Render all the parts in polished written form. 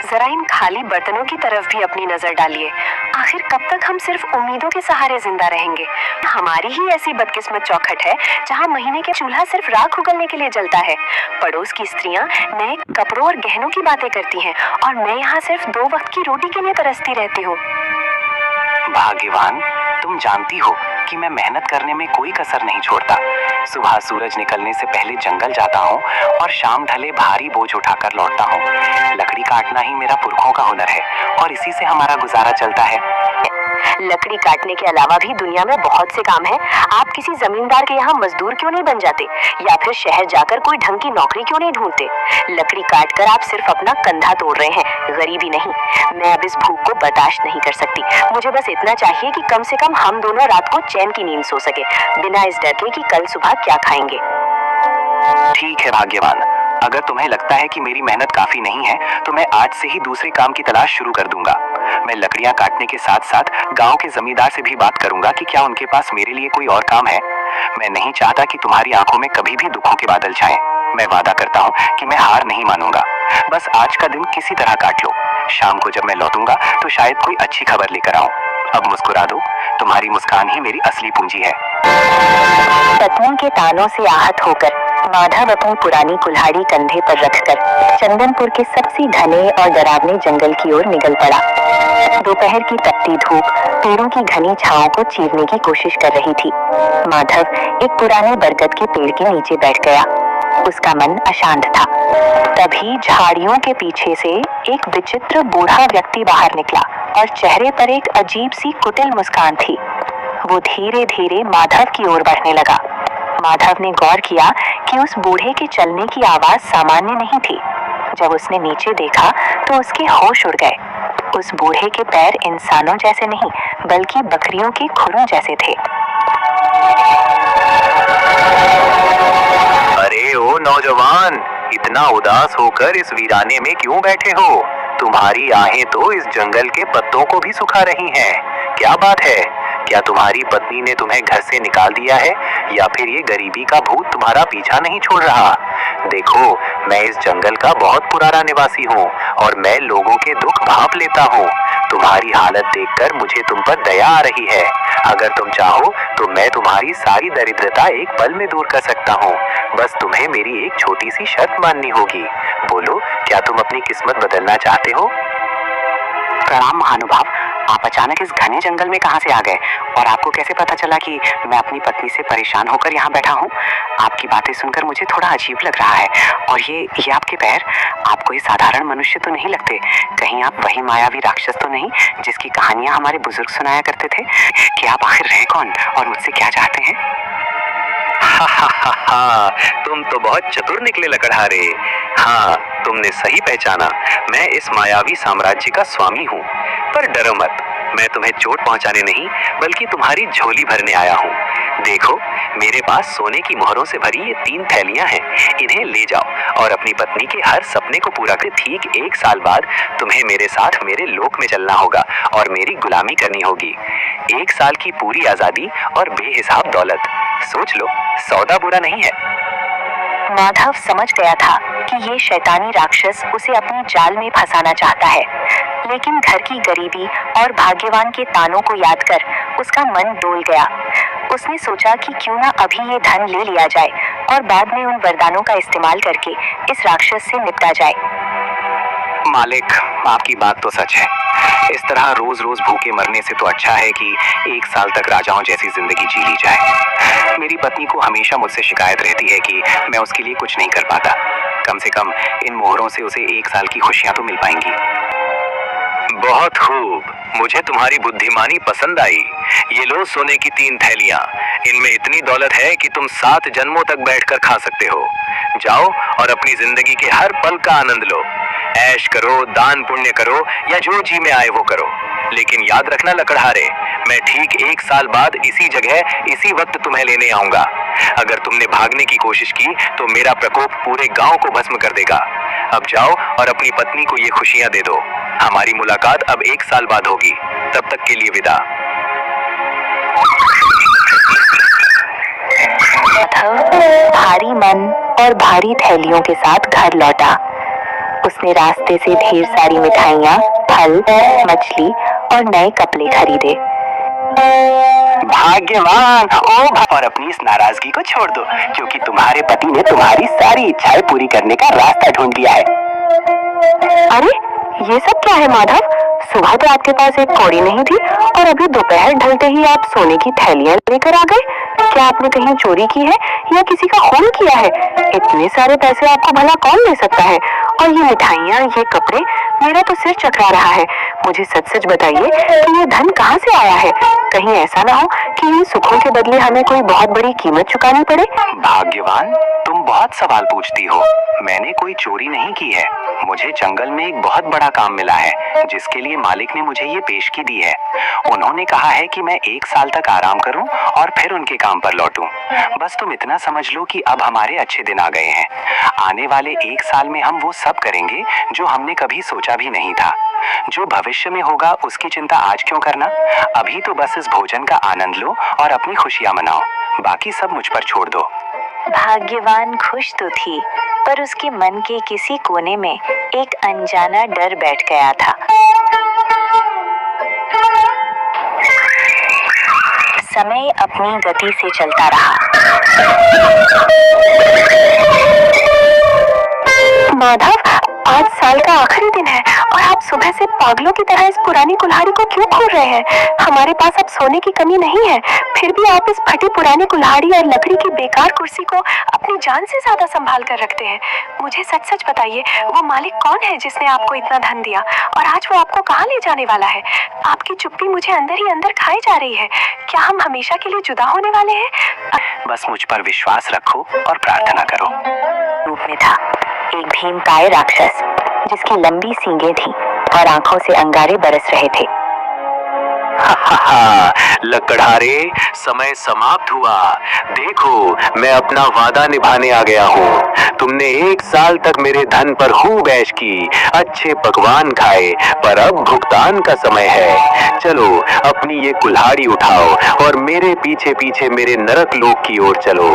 जरा इन खाली बर्तनों की तरफ भी अपनी नजर डालिए। आखिर कब तक हम सिर्फ उम्मीदों के सहारे जिंदा रहेंगे? हमारी ही ऐसी बदकिस्मत चौखट है जहाँ महीने के चूल्हा सिर्फ राख उगलने के लिए जलता है। पड़ोस की स्त्रियाँ नए कपड़ों और गहनों की बातें करती हैं और मैं यहाँ सिर्फ 2 वक्त की रोटी के लिए तरसती रहती हूँ। भाग्यवान, तुम जानती हो कि मैं मेहनत करने में कोई कसर नहीं छोड़ता। सुबह सूरज निकलने से पहले जंगल जाता हूँ और शाम ढले भारी बोझ उठाकर लौटता हूँ। लकड़ी काटना ही मेरा पुरखों का हुनर है और इसी से हमारा गुजारा चलता है। लकड़ी काटने के अलावा भी दुनिया में बहुत से काम हैं। आप किसी जमींदार के यहाँ मजदूर क्यों नहीं बन जाते, या फिर शहर जाकर कोई ढंग की नौकरी क्यों नहीं ढूंढते? लकड़ी काटकर आप सिर्फ अपना कंधा तोड़ रहे हैं, गरीबी नहीं। मैं अब इस भूख को बर्दाश्त नहीं कर सकती। मुझे बस इतना चाहिए कि कम से कम हम दोनों रात को चैन की नींद सो सके, बिना इस डर के कि कल सुबह क्या खाएंगे। ठीक है भाग्यवान, अगर तुम्हें लगता है कि मेरी मेहनत काफी नहीं है तो मैं आज से ही दूसरे काम की तलाश शुरू कर दूंगा। मैं लकड़ियां काटने के साथ साथ गांव के जमींदार से भी बात करूंगा कि क्या उनके पास मेरे लिए कोई और काम है। मैं नहीं चाहता कि तुम्हारी आंखों में कभी भी दुखों के बादल छाएं। मैं वादा करता हूँ कि मैं हार नहीं मानूंगा। बस आज का दिन किसी तरह काट लो। शाम को जब मैं लौटूंगा तो शायद कोई अच्छी खबर लेकर आऊं। अब मुस्कुरा दो, तुम्हारी मुस्कान ही मेरी असली पूंजी है। पत्नी के तानों से आहत होकर माधव अपनी पुरानी कुल्हाड़ी कंधे पर रखकर चंदनपुर के सबसे घने और डरावने जंगल की ओर निकल पड़ा। दोपहर की तपती धूप पेड़ों की घनी छांव को चीरने की कोशिश कर रही थी। माधव एक पुराने बरगद के पेड़ के नीचे बैठ गया। उसका मन अशांत था। तभी झाड़ियों के पीछे से एक विचित्र बूढ़ा व्यक्ति बाहर निकला और चेहरे पर एक अजीब सी कुटिल मुस्कान थी। वो धीरे धीरे माधव की ओर बढ़ने लगा। माधव ने गौर किया कि उस बूढ़े के चलने की आवाज सामान्य नहीं थी। जब उसने नीचे देखा तो उसके होश उड़ गए। उस बूढ़े के पैर इंसानों जैसे नहीं बल्कि बकरियों के खुरों जैसे थे। अरे ओ नौजवान, इतना उदास होकर इस वीराने में क्यों बैठे हो? तुम्हारी आहें तो इस जंगल के पत्तों को भी सुखा रही हैं। क्या बात है? क्या तुम्हारी पत्नी ने तुम्हें घर से निकाल दिया है या फिर ये गरीबी का भूत तुम्हारा पीछा नहीं छोड़ रहा? देखो, मैं इस जंगल का बहुत पुराना निवासी हूँ और मैं लोगों के दुख भांप लेता हूँ। तुम्हारी हालत देखकर मुझे तुम पर दया आ रही है। अगर तुम चाहो तो मैं तुम्हारी सारी दरिद्रता एक पल में दूर कर सकता हूँ। बस तुम्हें मेरी एक छोटी सी शर्त माननी होगी। बोलो, क्या तुम अपनी किस्मत बदलना चाहते हो? प्रणाम महानुभाव, आप अचानक इस घने जंगल में कहां से आ गए और आपको कैसे पता चला कि मैं अपनी पत्नी से परेशान होकर यहाँ बैठा हूँ? आपकी बातें सुनकर मुझे थोड़ा अजीब लग रहा है। और ये आपके पैर, आपको ये साधारण मनुष्य तो नहीं लगते। कहीं आप वही मायावी राक्षस तो नहीं जिसकी कहानियां हमारे बुजुर्ग सुनाया करते थे? कि आप आखिर हैं कौन और मुझसे क्या चाहते हैं? तुम तो बहुत चतुर निकले लकड़हारे। हाँ, तुमने सही पहचाना। मैं इस मायावी साम्राज्य का स्वामी हूँ। पर डरो मत, मैं तुम्हें चोट पहुँचाने नहीं बल्कि तुम्हारी झोली भरने आया हूँ। देखो, मेरे पास सोने की मोहरों से भरी ये 3 थैलियां हैं। इन्हें ले जाओ और अपनी पत्नी के हर सपने को पूरा कर। ठीक 1 साल बाद तुम्हें मेरे साथ मेरे लोक में चलना होगा और मेरी गुलामी करनी होगी। 1 साल की पूरी आजादी और बेहिसाब दौलत। सोच लो, सौदा बुरा नहीं है। माधव समझ गया था कि ये शैतानी राक्षस उसे अपने जाल में फंसाना चाहता है, लेकिन घर की गरीबी और भाग्यवान के तानों को याद कर उसका मन डोल गया। उसने सोचा कि क्यों ना अभी ये धन ले लिया जाए और बाद में उन वरदानों का इस्तेमाल करके इस राक्षस से निपटा जाए। मालिक, आपकी बात तो सच है। इस तरह रोज रोज भूखे मरने से तो अच्छा है कि 1 साल तक राजाओं जैसी जिंदगी जी ली जाए। मेरी पत्नी को हमेशा मुझसे शिकायत रहती है कि मैं उसके लिए कुछ नहीं कर पाता। कम से कम इन मोहरों से उसे 1 साल की खुशियां तो मिल पाएंगी। बहुत खूब, मुझे तुम्हारी बुद्धिमानी पसंद आई। ये लो सोने की 3 थैलियां। इनमें इतनी दौलत है कि तुम 7 जन्मों तक बैठकर खा सकते हो। जाओ और अपनी जिंदगी के हर पल का आनंद लो। ऐश करो, दान पुण्य करो या जो जी में आए वो करो। लेकिन याद रखना लकड़हारे, मैं ठीक 1 साल बाद इसी जगह इसी वक्त तुम्हें लेने आऊंगा। अगर तुमने भागने की कोशिश की तो मेरा प्रकोप पूरे गांव को भस्म कर देगा। अब जाओ और अपनी पत्नी को ये खुशियां दे दो। हमारी मुलाकात अब 1 साल बाद होगी। तब तक के लिए विदा। माधव भारी मन और भारी थैलियों के साथ घर लौटा। उसने रास्ते से ढेर सारी मिठाइयाँ, फल, मछली और नए कपड़े खरीदे। भाग्यवान और अपनी इस नाराजगी को छोड़ दो, क्योंकि तुम्हारे पति ने तुम्हारी सारी इच्छाएं पूरी करने का रास्ता ढूंढ लिया है। अरे ये सब क्या है माधव? सुबह तो आपके पास एक कौड़ी नहीं थी और अभी दोपहर ढलते ही आप सोने की थैलियां लेकर आ गए। क्या आपने कहीं चोरी की है या किसी का खून किया है? इतने सारे पैसे आपको भला कौन दे सकता है? और ये मिठाइयाँ, ये कपड़े, मेरा तो सिर चकरा रहा है। मुझे सच सच बताइए कि ये धन कहाँ से आया है? कहीं ऐसा ना हो कि इन सुखों के बदले हमें कोई बहुत बड़ी कीमत चुकानी पड़े। भाग्यवान, तुम बहुत सवाल पूछती हो। मैंने कोई चोरी नहीं की है। मुझे जंगल में एक बहुत बड़ा काम मिला है, जिसके लिए मालिक ने मुझे ये पेशगी दी है। उन्होंने कहा है कि मैं 1 साल तक आराम करूं और फिर उनके काम पर लौटूं। बस तुम इतना समझ लो कि अब हमारे अच्छे दिन आ गए हैं। आने वाले 1 साल में हम वो सब करेंगे जो हमने कभी सोचा भी नहीं था। जो भविष्य में होगा उसकी चिंता आज क्यों करना? अभी तो बस इस भोजन का आनंद लो और अपनी खुशियां मनाओ। बाकी सब मुझ पर छोड़ दो। भाग्यवान खुश तो थी, पर उसके मन के किसी कोने में एक अनजाना डर बैठ गया था। समय अपनी गति से चलता रहा। माधव, आज साल का आखिरी दिन है और आप सुबह से पागलों की तरह इस पुरानी कुल्हाड़ी को क्यों खोल रहे हैं? हमारे पास अब सोने की कमी नहीं है, फिर भी आप इस फटी पुरानी कुल्हाड़ी और लकड़ी की बेकार कुर्सी को अपनी जान से ज्यादा संभाल कर रखते हैं। मुझे सच सच बताइए, वो मालिक कौन है जिसने आपको इतना धन दिया और आज वो आपको कहाँ ले जाने वाला है? आपकी चुप्पी मुझे अंदर ही अंदर खाई जा रही है। क्या हम हमेशा के लिए जुदा होने वाले हैं? बस मुझ पर विश्वास रखो और प्रार्थना करो। रूप में था एक भीमकाय राक्षस, जिसकी लंबी सींगें थीं और आंखों से अंगारे बरस रहे थे। लकड़हारे, समय समाप्त हुआ। देखो, मैं अपना वादा निभाने आ गया हूँ। तुमने 1 साल तक मेरे धन पर खूब ऐश की, अच्छे पकवान खाए, पर अब भुगतान का समय है। चलो, अपनी ये कुल्हाड़ी उठाओ और मेरे पीछे पीछे मेरे नरक लोक की ओर चलो।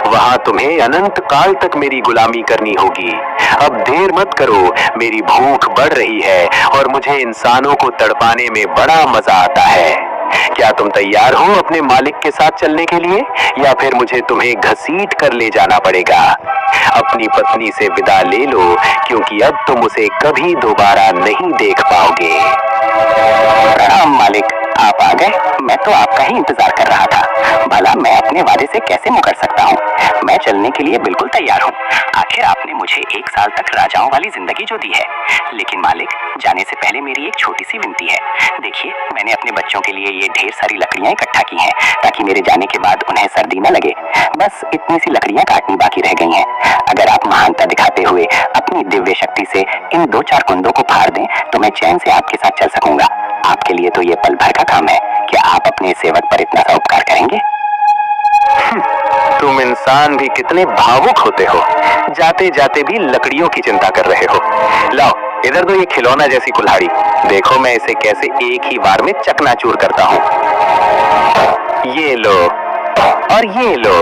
वहाँ तुम्हें अनंत काल तक मेरी गुलामी करनी होगी। अब देर मत करो, मेरी भूख बढ़ रही है और मुझे इंसानों को तड़पाने में बड़ा मजा आता है। क्या तुम तैयार हो अपने मालिक के साथ चलने के लिए, या फिर मुझे तुम्हें घसीट कर ले जाना पड़ेगा? अपनी पत्नी से विदा ले लो, क्योंकि अब तुम उसे कभी दोबारा नहीं देख पाओगे। प्रणाम मालिक, आप आ गए। मैं तो आपका ही इंतजार कर रहा था। भला मैं अपने वादे से कैसे मुकर सकता हूँ? मैं चलने के लिए बिल्कुल तैयार हूँ। आखिर आपने मुझे 1 साल तक राजाओं वाली जिंदगी जो दी है। लेकिन मालिक, जाने से पहले मेरी एक छोटी सी विनती है। देखिए, मैंने अपने बच्चों के लिए ये ढेर सारी लकड़ियाँ इकट्ठा की हैं, ताकि मेरे जाने के बाद उन्हें सर्दी न लगे। बस इतनी सी लकड़ियाँ काटनी बाकी रह गई हैं। अगर आप महानता दिखाते हुए अपनी दिव्य शक्ति से इन 2-4 कुंदों को फाड़ दें, तो मैं चैन से आपके साथ चल सकूंगा। आपके लिए तो ये पल भर का काम है। क्या आप अपने सेवक पर इतना सा उपकार करेंगे? तुम इंसान भी कितने भावुक होते हो, जाते जाते भी लकड़ियों की चिंता कर रहे हो। लाओ, इधर दो ये खिलौना जैसी कुल्हाड़ी। देखो मैं इसे कैसे एक ही बार में चकनाचूर करता हूँ। ये लो और ये लो।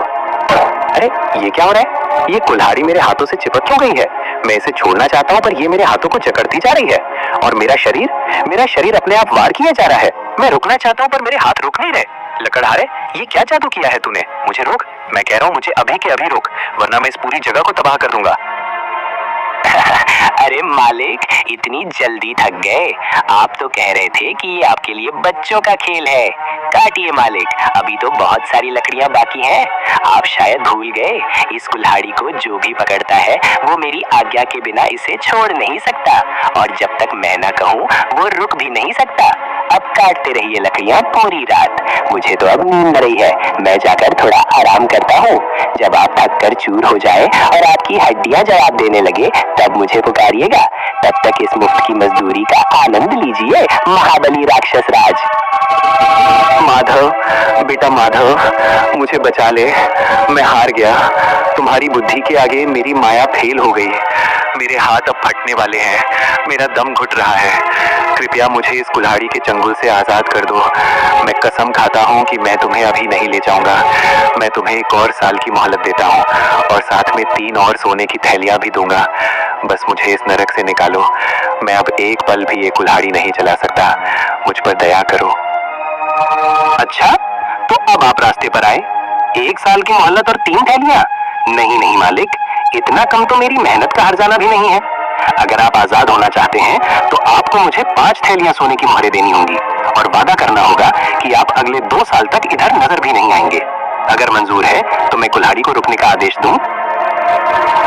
अरे ये क्या हो रहा है? ये कुल्हाड़ी मेरे हाथों से चिपक क्यों गई है? मैं इसे छोड़ना चाहता हूँ, पर ये मेरे हाथों को जकड़ती जा रही है। और मेरा शरीर अपने आप वार किया जा रहा है। मैं रुकना चाहता हूँ, पर मेरे हाथ रुक नहीं रहे। लकड़हारे, ये क्या जादू किया है तूने? मुझे रोक, मैं कह रहा हूँ, मुझे अभी के अभी रोक, वरना मैं इस पूरी जगह को तबाह कर दूंगा। अरे मालिक, इतनी जल्दी थक गए? आप तो कह रहे थे कि ये आपके लिए बच्चों का खेल है। काटिए मालिक, अभी तो बहुत सारी लकड़ियां बाकी हैं। आप शायद भूल गए, इस कुल्हाड़ी को जो भी पकड़ता है वो मेरी आज्ञा के बिना इसे छोड़ नहीं सकता, और जब तक मैं ना कहूँ वो रुक भी नहीं सकता। अब काटते रहिए लकड़ियां पूरी रात। मुझे तो अब नींद आ रही है, मैं जाकर थोड़ा आराम करता हूँ। जब आप थक कर चूर हो जाए और आपकी हड्डियां जवाब देने लगे, तब मुझे पुकारिएगा। तब तक इस मुफ्त की मजदूरी का आनंद लीजिए, महाबली राक्षस राज। माधव, बेटा माधव, मुझे बचा ले, मैं हार गया। तुम्हारी बुद्धि के आगे मेरी माया फेल हो गई। मेरे हाथ अब फटने वाले हैं, मेरा दम घुट रहा है। कृपया मुझे इस कुल्हाड़ी के चंगुल से आजाद कर दो। मैं कसम खाता हूँ कि मैं तुम्हें अभी नहीं ले जाऊंगा। मैं तुम्हें 1 और साल की मोहलत देता हूँ, और साथ में 3 और सोने की थैलियां भी दूंगा। बस मुझे इस नरक से निकालो। मैं अब एक पल भी ये कुल्हाड़ी नहीं चला सकता। मुझ पर दया करो। अच्छा, तो अब आप रास्ते पर आए। 1 साल की मोहलत और 3 थैलियां? नहीं नहीं मालिक, इतना कम तो मेरी मेहनत का हर्जाना भी नहीं है। अगर आप आजाद होना चाहते हैं तो आपको मुझे 5 थैलियां सोने की मोहरें देनी होंगी और वादा करना होगा कि आप अगले 2 साल तक इधर नजर भी नहीं आएंगे। अगर मंजूर है तो मैं कुल्हाड़ी को रुकने का आदेश दूं।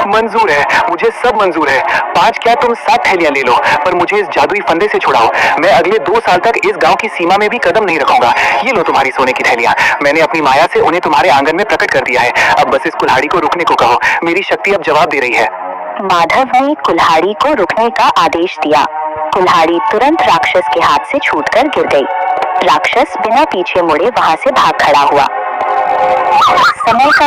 मंजूर है, मुझे सब मंजूर है। 5 क्या तुम 7 थैलियां ले लो, पर मुझे इस जादुई फंदे से छुड़ाओ। मैं अगले 2 साल तक इस गांव की सीमा में भी कदम नहीं रखूंगा। ये लो तुम्हारी सोने की थैलियां। मैंने अपनी माया से उन्हें तुम्हारे आंगन में प्रकट कर दिया है। अब बस इस कुल्हाड़ी को रुकने को कहो। मेरी शक्ति अब जवाब दे रही है। माधव ने कुल्हाड़ी को रुकने का आदेश दिया। कुल्हाड़ी तुरंत राक्षस के हाथ से छूटकर गिर गई। राक्षस बिना पीछे मुड़े वहां से भाग खड़ा हुआ। समय का